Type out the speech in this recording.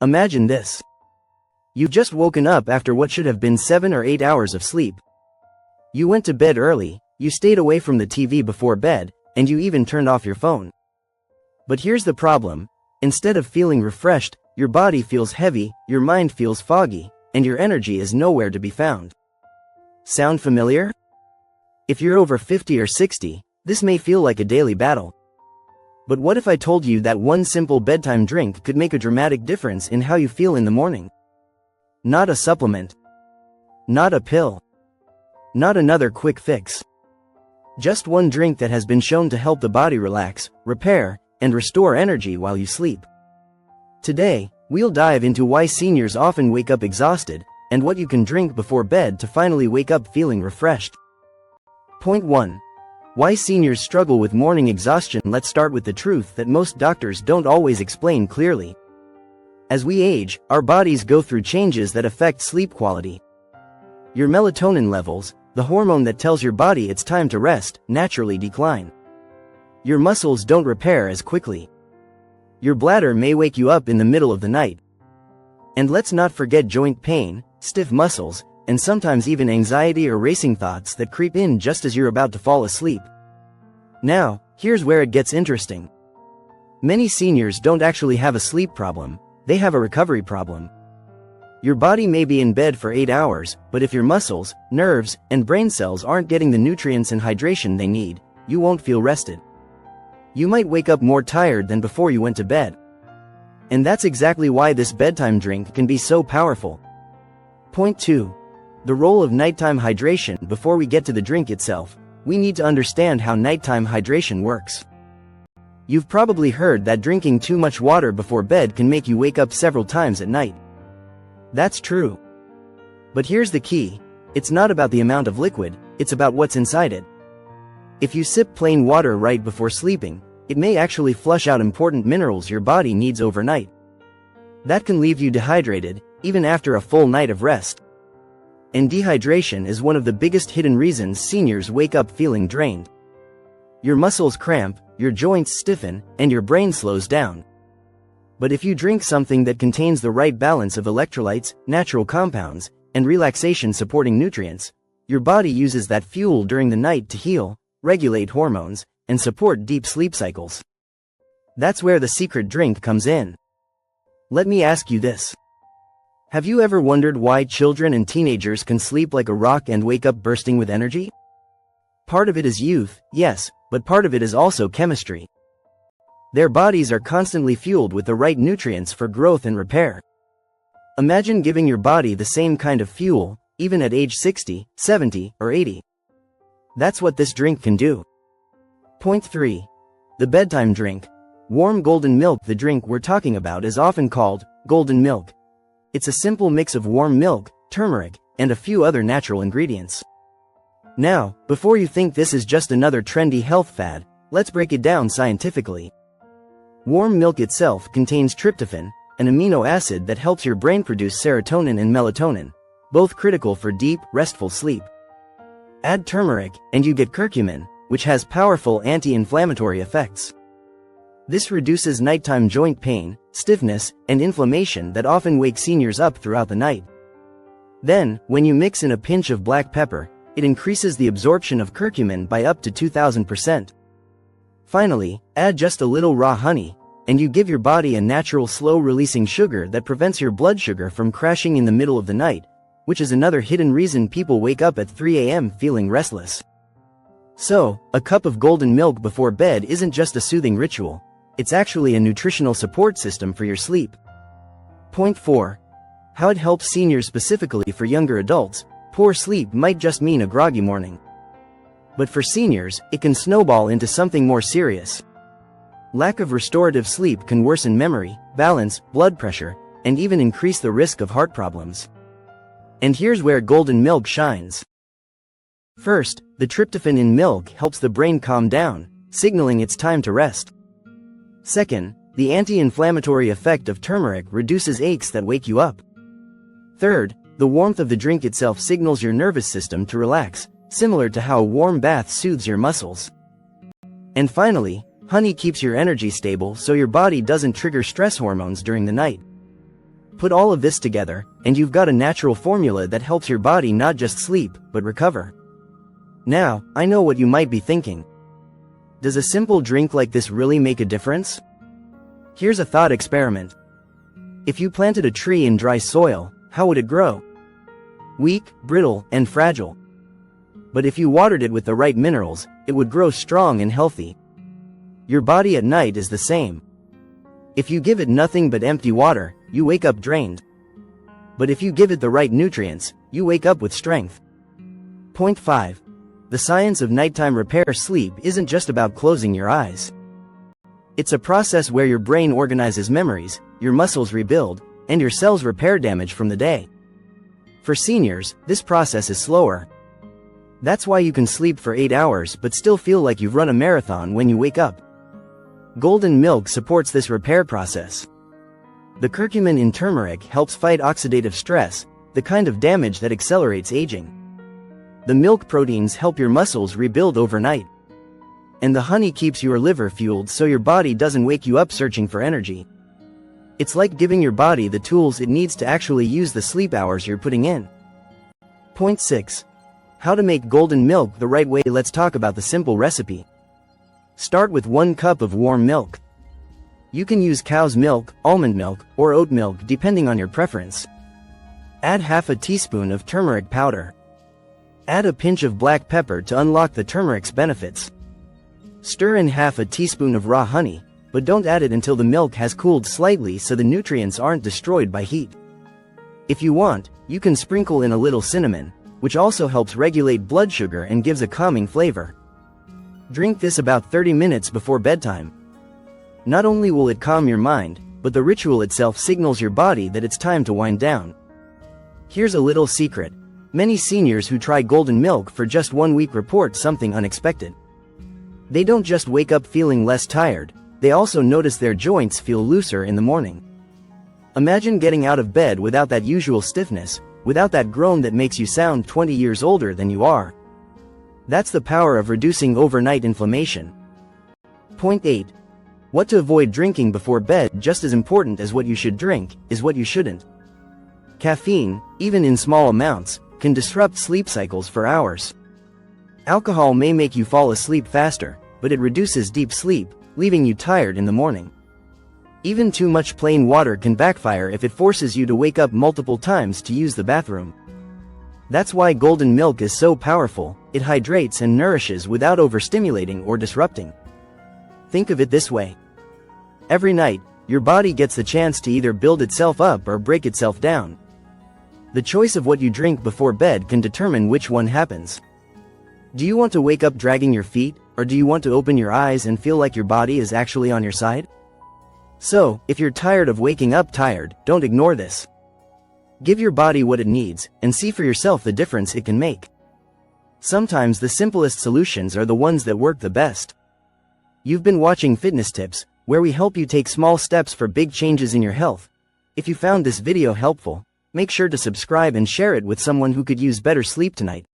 Imagine this. You've just woken up after what should have been 7 or 8 hours of sleep. You went to bed early, you stayed away from the TV before bed, and you even turned off your phone. But here's the problem. Instead of feeling refreshed, your body feels heavy, your mind feels foggy, and your energy is nowhere to be found. Sound familiar? If you're over 50 or 60, this may feel like a daily battle. But what if I told you that one simple bedtime drink could make a dramatic difference in how you feel in the morning? Not a supplement. Not a pill. Not another quick fix. Just one drink that has been shown to help the body relax, repair, and restore energy while you sleep. Today, we'll dive into why seniors often wake up exhausted, and what you can drink before bed to finally wake up feeling refreshed. Point 1. Why seniors struggle with morning exhaustion. Let's start with the truth that most doctors don't always explain clearly. As we age, our bodies go through changes that affect sleep quality. Your melatonin levels, the hormone that tells your body it's time to rest, naturally decline. Your muscles don't repair as quickly. Your bladder may wake you up in the middle of the night. And let's not forget joint pain, stiff muscles, and sometimes even anxiety or racing thoughts that creep in just as you're about to fall asleep. Now, here's where it gets interesting. Many seniors don't actually have a sleep problem, they have a recovery problem. Your body may be in bed for 8 hours, but if your muscles, nerves, and brain cells aren't getting the nutrients and hydration they need, you won't feel rested. You might wake up more tired than before you went to bed. And that's exactly why this bedtime drink can be so powerful. Point 2. The role of nighttime hydration. Before we get to the drink itself, we need to understand how nighttime hydration works. You've probably heard that drinking too much water before bed can make you wake up several times at night. That's true. But here's the key. It's not about the amount of liquid, it's about what's inside it. If you sip plain water right before sleeping, it may actually flush out important minerals your body needs overnight. That can leave you dehydrated, even after a full night of rest. And dehydration is one of the biggest hidden reasons seniors wake up feeling drained. Your muscles cramp, your joints stiffen, and your brain slows down. But if you drink something that contains the right balance of electrolytes, natural compounds, and relaxation-supporting nutrients, your body uses that fuel during the night to heal, regulate hormones, and support deep sleep cycles. That's where the secret drink comes in. Let me ask you this. Have you ever wondered why children and teenagers can sleep like a rock and wake up bursting with energy? Part of it is youth, yes, but part of it is also chemistry. Their bodies are constantly fueled with the right nutrients for growth and repair. Imagine giving your body the same kind of fuel, even at age 60, 70, or 80. That's what this drink can do. Point 3. The bedtime drink. Warm golden milk. The drink we're talking about is often called golden milk. It's a simple mix of warm milk, turmeric, and a few other natural ingredients. Now, before you think this is just another trendy health fad, let's break it down scientifically. Warm milk itself contains tryptophan, an amino acid that helps your brain produce serotonin and melatonin, both critical for deep, restful sleep. Add turmeric, and you get curcumin, which has powerful anti-inflammatory effects. This reduces nighttime joint pain, stiffness, and inflammation that often wake seniors up throughout the night. Then, when you mix in a pinch of black pepper, it increases the absorption of curcumin by up to 2,000%. Finally, add just a little raw honey, and you give your body a natural slow-releasing sugar that prevents your blood sugar from crashing in the middle of the night, which is another hidden reason people wake up at 3 a.m. feeling restless. So, a cup of golden milk before bed isn't just a soothing ritual. It's actually a nutritional support system for your sleep. Point 4. How it helps seniors. Specifically for younger adults, poor sleep might just mean a groggy morning. But for seniors, it can snowball into something more serious. Lack of restorative sleep can worsen memory, balance, blood pressure, and even increase the risk of heart problems. And here's where golden milk shines. First, the tryptophan in milk helps the brain calm down, signaling it's time to rest. Second, the anti-inflammatory effect of turmeric reduces aches that wake you up. Third, the warmth of the drink itself signals your nervous system to relax, similar to how a warm bath soothes your muscles. And finally, honey keeps your energy stable so your body doesn't trigger stress hormones during the night. Put all of this together, and you've got a natural formula that helps your body not just sleep, but recover. Now, I know what you might be thinking. Does a simple drink like this really make a difference? Here's a thought experiment. If you planted a tree in dry soil, how would it grow? Weak, brittle, and fragile. But if you watered it with the right minerals, it would grow strong and healthy. Your body at night is the same. If you give it nothing but empty water, you wake up drained. But if you give it the right nutrients, you wake up with strength. Point 5. The science of nighttime repair sleep isn't just about closing your eyes. It's a process where your brain organizes memories, your muscles rebuild, and your cells repair damage from the day. For seniors, this process is slower. That's why you can sleep for 8 hours but still feel like you've run a marathon when you wake up. Golden milk supports this repair process. The curcumin in turmeric helps fight oxidative stress, the kind of damage that accelerates aging. The milk proteins help your muscles rebuild overnight. And the honey keeps your liver fueled so your body doesn't wake you up searching for energy. It's like giving your body the tools it needs to actually use the sleep hours you're putting in. Point 6. How to make golden milk the right way. Let's talk about the simple recipe. Start with 1 cup of warm milk. You can use cow's milk, almond milk, or oat milk depending on your preference. Add half a teaspoon of turmeric powder. Add a pinch of black pepper to unlock the turmeric's benefits. Stir in half a teaspoon of raw honey, but don't add it until the milk has cooled slightly so the nutrients aren't destroyed by heat. If you want, you can sprinkle in a little cinnamon, which also helps regulate blood sugar and gives a calming flavor. Drink this about 30 minutes before bedtime. Not only will it calm your mind, but the ritual itself signals your body that it's time to wind down. Here's a little secret. Many seniors who try golden milk for just 1 week report something unexpected. They don't just wake up feeling less tired, they also notice their joints feel looser in the morning. Imagine getting out of bed without that usual stiffness, without that groan that makes you sound 20 years older than you are. That's the power of reducing overnight inflammation. Point 8. What to avoid drinking before bed. Just as important as what you should drink, is what you shouldn't. Caffeine, even in small amounts, can disrupt sleep cycles for hours. Alcohol may make you fall asleep faster, but it reduces deep sleep, leaving you tired in the morning. Even too much plain water can backfire if it forces you to wake up multiple times to use the bathroom. That's why golden milk is so powerful. It hydrates and nourishes without overstimulating or disrupting. Think of it this way. Every night, your body gets the chance to either build itself up or break itself down. The choice of what you drink before bed can determine which one happens. Do you want to wake up dragging your feet, or do you want to open your eyes and feel like your body is actually on your side? So, if you're tired of waking up tired, don't ignore this. Give your body what it needs, and see for yourself the difference it can make. Sometimes the simplest solutions are the ones that work the best. You've been watching Fitness Tips, where we help you take small steps for big changes in your health. If you found this video helpful, make sure to subscribe and share it with someone who could use better sleep tonight.